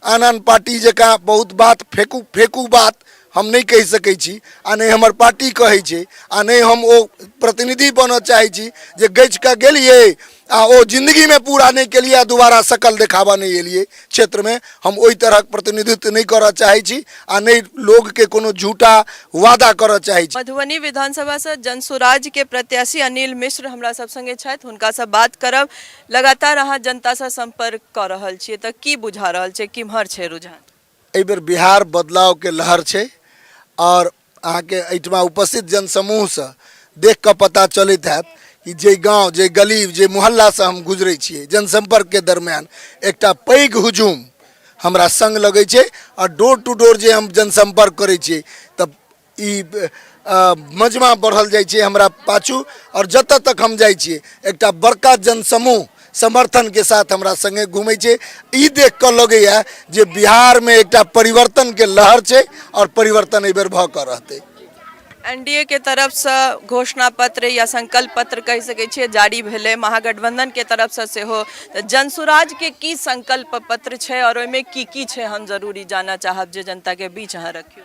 आन आन पार्टी जकाँ बहुत बात फेकू फेकू बात हम नहीं कह सकै छी, आ नहीं हमर पार्टी कहै छै, आ नहीं हम ओ प्रतिनिधि बनऽ चाहै छी जे गच के गेलिए आ ओ जिंदगी में पूरा नहीं केलिए, दोबारा शकल देखावा नहीं एलिए क्षेत्र में। हम ओई तरह प्रतिनिधित्व नहीं करऽ चाहै छी, आ नहीं लोग के कोनो झूठा वादा करऽ चाहै छी। मधुबनी विधानसभा से जनसुराज के प्रत्याशी अनिल मिश्र हमरा सब संगे छथि, हुनका से बात करब। लगातार अहाँ जनता से संपर्क कर रहल छियै तऽ की बुझा रहल छै, किम्हर छै रुझान? एहि बेर बिहार बदलाव के लहर छै, और अहाँ के एहिठमा उपस्थित जनसमूह से देख के पता चलत हैत कि जे गांव, जे गली, जे मोहल्ला से हम गुजरे छियै, जनसंपर्क के दरमियान एकटा पैघ हुजूम हमरा संग लगे छै, और डोर टू डोर जे हम जनसंपर्क करे छियै तब ई मजमा बढ़ल जाइ छै हमरा पाछू, और जतऽ तक हम जाइ छियै एकटा बड़का जनसमूह समर्थन के साथ हमरा संगे घूमे छे। ई देख कर लगे है जे बिहार में एकटा परिवर्तन के लहर छे, और परिवर्तन एहि बेर भ कर रहते। एनडीए के तरफ से घोषणा पत्र या संकल्प पत्र कह सके छियै जारी भेले, महागठबंधन के तरफ से सेहो। जनसुराज के की संकल्प पत्र छे और ओय में की छे हम जरूरी जानना चाहब जे जनता के बीच अहाँ रखियो।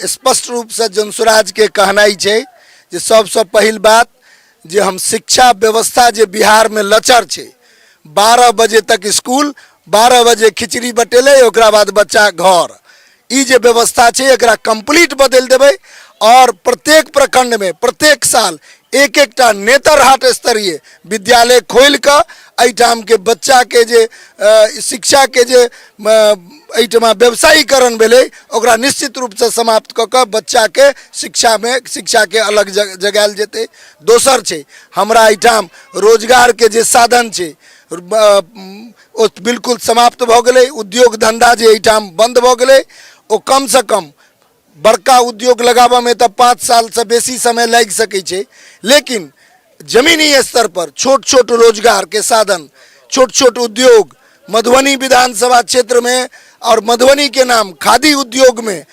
स्पष्ट रूप से जनसुराज के कहनाई छे जे सबसे पहिल बात जे हम शिक्षा व्यवस्था जे बिहार में लचर छे, 12 बजे तक स्कूल, 12 बजे खिचड़ी बटेले, ओकरा बाद बच्चा घर, ई जे व्यवस्था छे एकरा कंप्लीट बदल देवे। और प्रत्येक प्रखंड में प्रत्येक साल एक एकटा नेतरहाट स्तरीय विद्यालय खोल कर एहिठाम के बच्चा के जे शिक्षा के जे एहिठमा व्यवसायीकरण भेले ओकरा निश्चित रूप से समाप्त क के बच्चा के शिक्षा के अलग जगायल जेते। दोसर छे हमरा एहिठाम रोजगार के जे साधन छे ओ बिल्कुल समाप्त भ गेले। उद्योग धंधा जे एहिठाम बंद भ गेले, ओ कम से कम बड़का उद्योग लगाबा में तो 5 साल से बेसी समय लग सके छे, लेकिन जमीनी स्तर पर छोट छोट रोजगार के साधन, छोट छोट उद्योग मधुबनी विधानसभा क्षेत्र में और मधुबनी के नाम खादी उद्योग में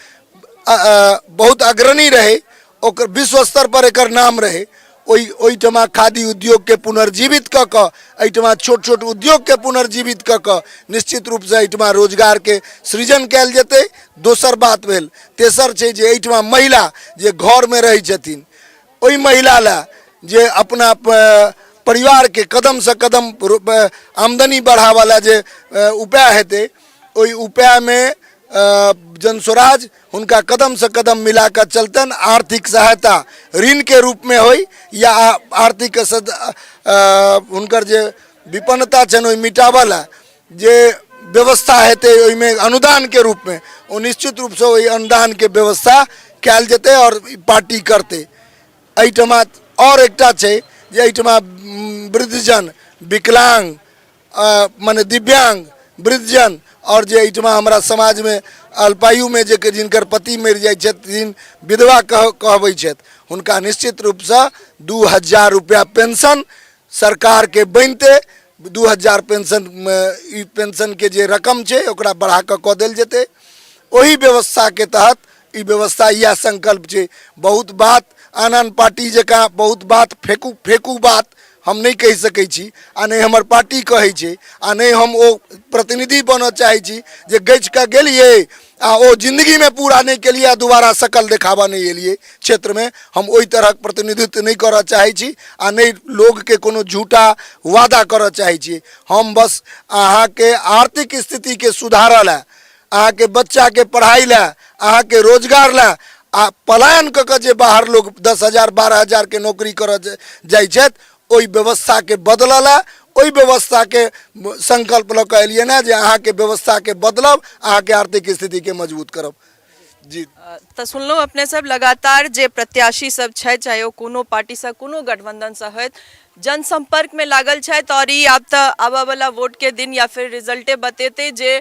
बहुत अग्रणी रहे, ओकर विश्व स्तर पर एकर नाम रहे। ओहिठमा खादी उद्योग के पुनर्जीवित क के एहिठमा छोट छोट उद्योग के पुनर्जीवित क के निश्चित रूप से एहिठमा रोजगार के सृजन कैल जेते। दोसर बात भेल। तेसर छे जे एहिठमा महिला जे घर में रही छथिन, ओई महिला ला जे अपना परिवार के कदम से कदम आमदनी बढ़ावाला जे उपाय हेते, ओई उपाय में जनसुराज उनका कदम से कदम मिलाकर चलतन। आर्थिक सहायता ऋण के रूप में होई या आर्थिक उनकर जे विपन्नता छन ओई मिटावला जे व्यवस्था हेते ओई में अनुदान के रूप में, वो निश्चित रूप से वही अनुदान के व्यवस्था कैल जेते और पार्टी करते। एहिठमा और एकटा छे जे एहिठमा वृद्धजन, विकलांग माने दिव्यांग वृद्धजन, और जे एहिठमा हमरा समाज में अल्पायु में जे जिनकर पति मर जाय छथिन, विधवा कहबै छथि, हुनका निश्चित रूप से 2000 रुपया पेंशन सरकार के बनते। 2000 पेंशन के जे रकम छे ओकरा बढ़ा के क देल जेते। ओही व्यवस्था के तहत ई व्यवस्था या संकल्प छे। बहुत बात आन आन पार्टी जकाँ बहुत बात फेकू फेकू बात हम नहीं कह सकै छी, आ नहीं हमर पार्टी कहै छै, आ नहीं हम ओ प्रतिनिधि बनऽ चाहै छी जे गच के गेलिए आ ओ जिंदगी में पूरा नहीं केलिए, दोबारा शकल देखावा नहीं एलिए क्षेत्र में। हम ओई तरह प्रतिनिधित्व नहीं करऽ चाहै छी, आ नहीं लोग के कोनो झूठा वादा करऽ चाहै छी। हम बस अहाँ के आर्थिक स्थिति के सुधार ला, अहाँ के बच्चा के पढ़ाई ला, अहाँ के रोजगार ला आ पलायन क के जे बाहर लोग 10,000 12,000 के नौकरी करऽ जाइ छथि, ओई व्यवस्था के बदलला, ओई व्यवस्था के संकल्प ल के एलिए ना जे अहाँ के व्यवस्था के बदलब, अहाँ के आर्थिक स्थिति के मजबूत करब। जी तो सुनलो अपने सब लगातार जे प्रत्याशी सब छै, चाहे वो कोनो पार्टी से कोनो गठबंधन से होत, जनसंपर्क में लागल छै। और ई आब तो आबा वाला वोट के दिन या फिर रिजल्टे बतेते जे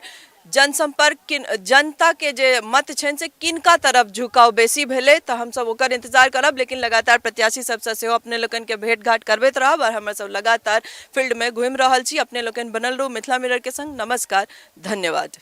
जनसंपर्क जनता के जे मत छन से किनका तरफ झुकाव बेसी भेले, तो हम सब ओकर इंतजार करब। लेकिन लगातार प्रत्याशी सबसे सेहो अपने लोगन के भेंट घाट करबैत रहब, और हम सब लगातार फील्ड में घूम रहल छी। अपने लोगन बनल रहू मिथिला मिरर के संग। नमस्कार, धन्यवाद।